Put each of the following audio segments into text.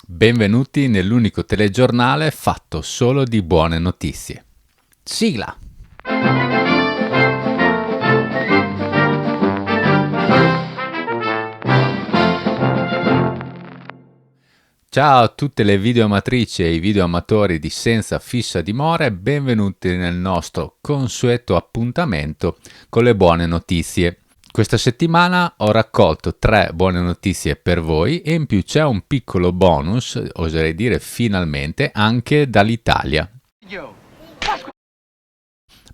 Benvenuti nell'unico telegiornale fatto solo di buone notizie. Sigla! Ciao a tutte le videoamatrici e i videoamatori di Senza Fissa Dimora e benvenuti nel nostro consueto appuntamento con le buone notizie. Questa settimana ho raccolto 3 buone notizie per voi e in più c'è un piccolo bonus, oserei dire finalmente, anche dall'Italia.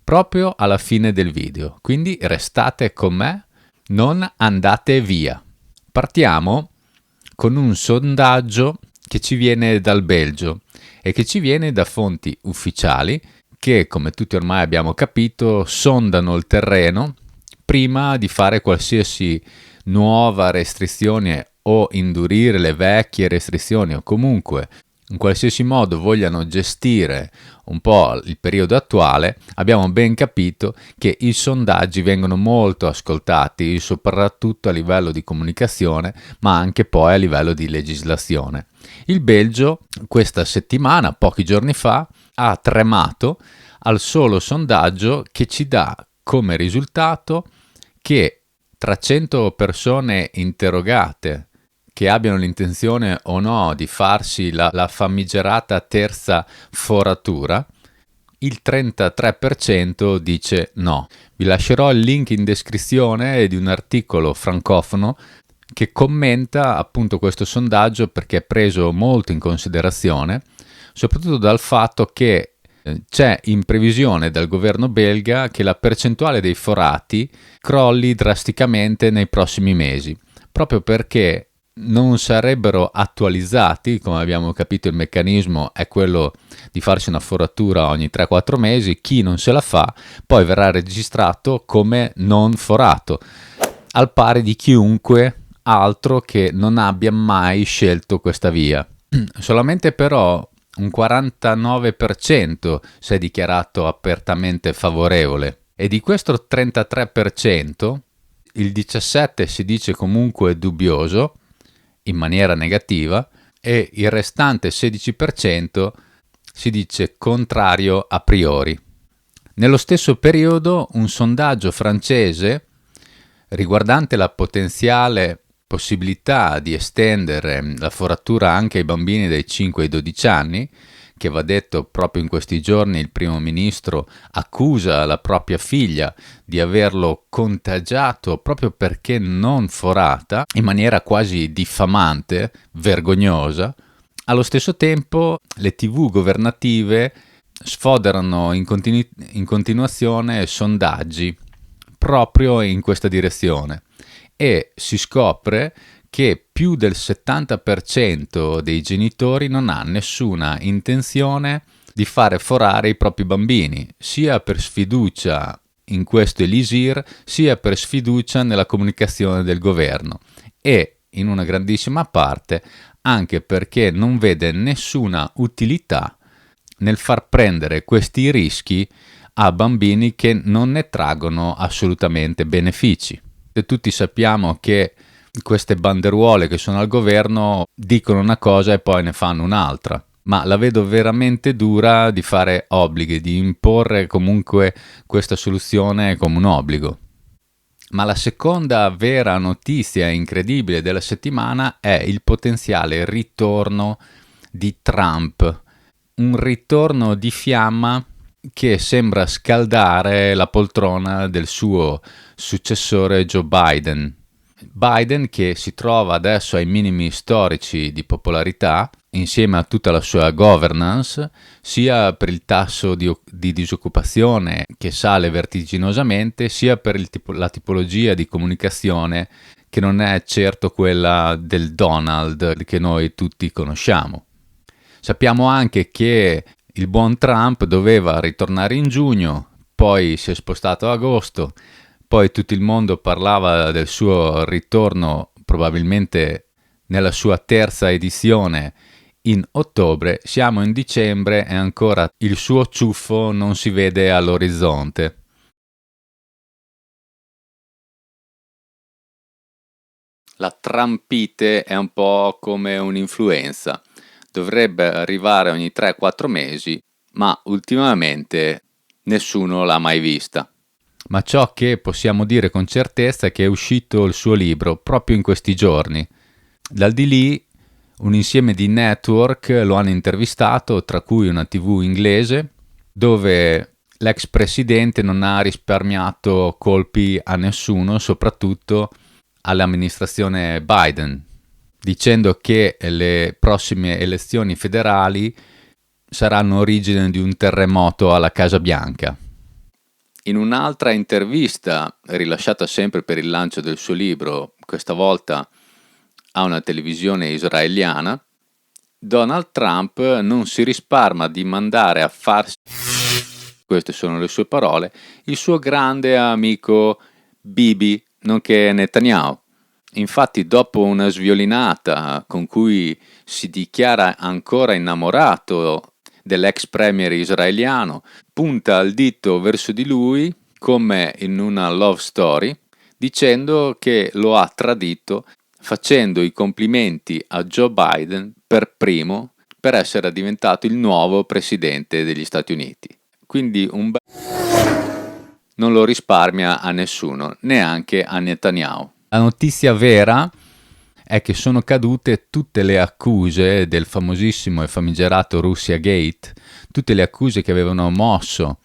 Proprio alla fine del video, quindi restate con me, non andate via. Partiamo con un sondaggio che ci viene dal Belgio e che ci viene da fonti ufficiali che, come tutti ormai abbiamo capito, sondano il terreno prima di fare qualsiasi nuova restrizione o indurire le vecchie restrizioni o comunque in qualsiasi modo vogliano gestire un po' il periodo attuale, abbiamo ben capito che i sondaggi vengono molto ascoltati, soprattutto a livello di comunicazione, ma anche poi a livello di legislazione. Il Belgio questa settimana, pochi giorni fa, ha tremato al solo sondaggio che ci dà come risultato che tra 100 persone interrogate che abbiano l'intenzione o no di farsi la famigerata terza foratura, il 33% dice no. Vi lascerò il link in descrizione di un articolo francofono che commenta appunto questo sondaggio perché è preso molto in considerazione, soprattutto dal fatto che c'è in previsione dal governo belga che la percentuale dei forati crolli drasticamente nei prossimi mesi, proprio perché non sarebbero attualizzati, come abbiamo capito il meccanismo è quello di farsi una foratura ogni 3-4 mesi, chi non se la fa poi verrà registrato come non forato, al pari di chiunque altro che non abbia mai scelto questa via. Solamente però un 49% si è dichiarato apertamente favorevole e di questo 33% il 17% si dice comunque dubbioso in maniera negativa e il restante 16% si dice contrario a priori. Nello stesso periodo un sondaggio francese riguardante la potenziale possibilità di estendere la foratura anche ai bambini dai 5 ai 12 anni, che va detto proprio in questi giorni il primo ministro accusa la propria figlia di averlo contagiato proprio perché non forata, in maniera quasi diffamante, vergognosa. Allo stesso tempo le TV governative sfoderano in continuazione sondaggi proprio in questa direzione e si scopre che più del 70% dei genitori non ha nessuna intenzione di fare forare i propri bambini, sia per sfiducia in questo elisir, sia per sfiducia nella comunicazione del governo e in una grandissima parte anche perché non vede nessuna utilità nel far prendere questi rischi a bambini che non ne traggono assolutamente benefici. E tutti sappiamo che queste banderuole che sono al governo dicono una cosa e poi ne fanno un'altra, ma la vedo veramente dura di fare obblighi, di imporre comunque questa soluzione come un obbligo. Ma la seconda vera notizia incredibile della settimana è il potenziale ritorno di Trump, un ritorno di fiamma che sembra scaldare la poltrona del suo successore Joe Biden. Biden che si trova adesso ai minimi storici di popolarità insieme a tutta la sua governance, sia per il tasso di disoccupazione che sale vertiginosamente, sia per la tipologia di comunicazione che non è certo quella del Donald che noi tutti conosciamo. Sappiamo anche che il buon Trump doveva ritornare in giugno, poi si è spostato a agosto, poi tutto il mondo parlava del suo ritorno probabilmente nella sua terza edizione in ottobre, siamo in dicembre e ancora il suo ciuffo non si vede all'orizzonte. La Trumpite è un po' come un'influenza. dovrebbe arrivare ogni 3-4 mesi, ma ultimamente nessuno l'ha mai vista. Ma ciò che possiamo dire con certezza è che è uscito il suo libro proprio in questi giorni. Dal di lì un insieme di network lo hanno intervistato, tra cui una TV inglese, dove l'ex presidente non ha risparmiato colpi a nessuno, soprattutto all'amministrazione Biden, dicendo che le prossime elezioni federali saranno origine di un terremoto alla Casa Bianca. In un'altra intervista, rilasciata sempre per il lancio del suo libro, questa volta a una televisione israeliana, Donald Trump non si risparma di mandare a farsi, queste sono le sue parole, il suo grande amico Bibi, nonché Netanyahu. Infatti, dopo una sviolinata con cui si dichiara ancora innamorato dell'ex premier israeliano, punta il dito verso di lui come in una love story, dicendo che lo ha tradito, facendo i complimenti a Joe Biden per primo per essere diventato il nuovo presidente degli Stati Uniti. Quindi non lo risparmia a nessuno, neanche a Netanyahu. La notizia vera è che sono cadute tutte le accuse del famosissimo e famigerato Russia Gate, tutte le accuse che avevano mosso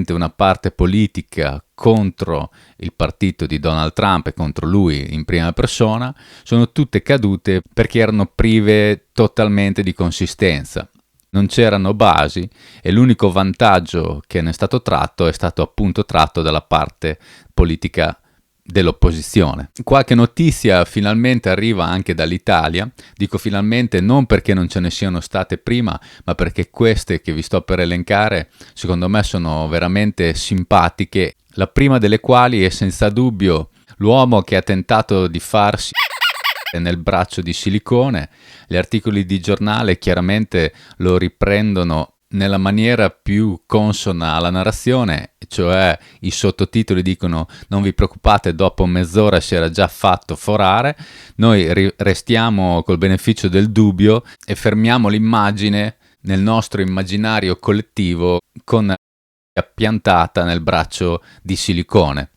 una parte politica contro il partito di Donald Trump e contro lui in prima persona, sono tutte cadute perché erano prive totalmente di consistenza. Non c'erano basi e l'unico vantaggio che ne è stato tratto è stato appunto tratto dalla parte politica dell'opposizione. Qualche notizia finalmente arriva anche dall'Italia, dico finalmente non perché non ce ne siano state prima, ma perché queste che vi sto per elencare secondo me sono veramente simpatiche, la prima delle quali è senza dubbio l'uomo che ha tentato di farsi nel braccio di silicone. Gli articoli di giornale chiaramente lo riprendono nella maniera più consona alla narrazione, cioè i sottotitoli dicono non vi preoccupate, dopo mezz'ora si era già fatto forare. Noi restiamo col beneficio del dubbio e fermiamo l'immagine nel nostro immaginario collettivo con appiantata nel braccio di silicone.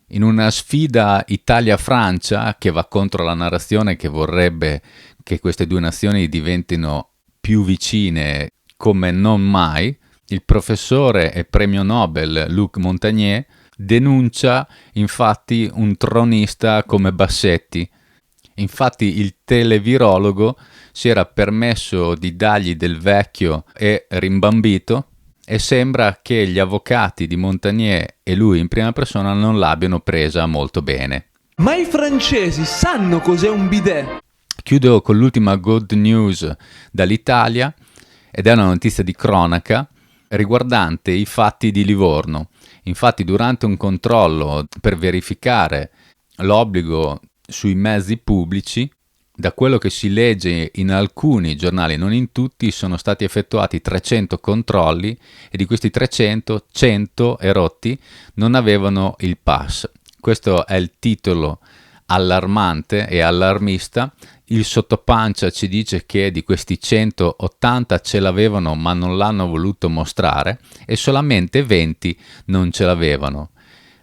In una sfida Italia-Francia che va contro la narrazione che vorrebbe che queste due nazioni diventino più vicine come non mai, il professore e premio Nobel Luc Montagnier denuncia infatti un tronista come Bassetti. Infatti il televirologo si era permesso di dargli del vecchio e rimbambito e sembra che gli avvocati di Montagnier e lui in prima persona non l'abbiano presa molto bene. Ma i francesi sanno cos'è un bidet? Chiudo con l'ultima good news dall'Italia ed è una notizia di cronaca riguardante i fatti di Livorno. Infatti durante un controllo per verificare l'obbligo sui mezzi pubblici, da quello che si legge in alcuni giornali, non in tutti, sono stati effettuati 300 controlli e di questi 300, 100 erotti non avevano il pass. Questo è il titolo allarmante e allarmista. Il sottopancia ci dice che di questi 180 ce l'avevano ma non l'hanno voluto mostrare e solamente 20 non ce l'avevano.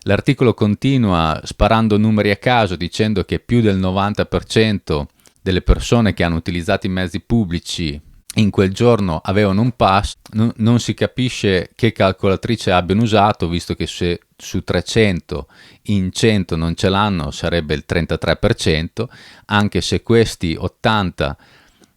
L'articolo continua sparando numeri a caso dicendo che più del 90% delle persone che hanno utilizzato i mezzi pubblici in quel giorno avevano un pass. Non si capisce che calcolatrice abbiano usato, visto che se su 300 in 100 non ce l'hanno sarebbe il 33%, anche se questi 80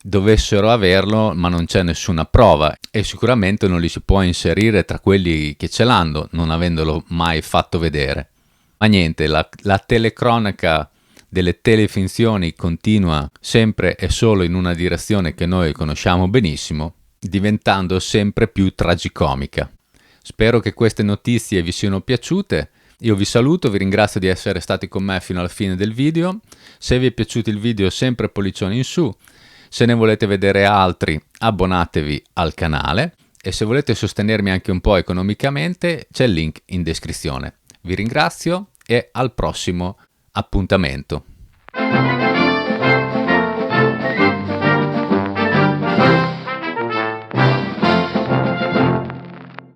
dovessero averlo, ma non c'è nessuna prova e sicuramente non li si può inserire tra quelli che ce l'hanno, non avendolo mai fatto vedere. Ma niente, la telecronaca delle telefinzioni continua sempre e solo in una direzione che noi conosciamo benissimo, diventando sempre più tragicomica. Spero che queste notizie vi siano piaciute. Io vi saluto, vi ringrazio di essere stati con me fino alla fine del video. Se vi è piaciuto il video, sempre pollicione in su. Se ne volete vedere altri, abbonatevi al canale e se volete sostenermi anche un po' economicamente, c'è il link in descrizione. Vi ringrazio e al prossimo appuntamento.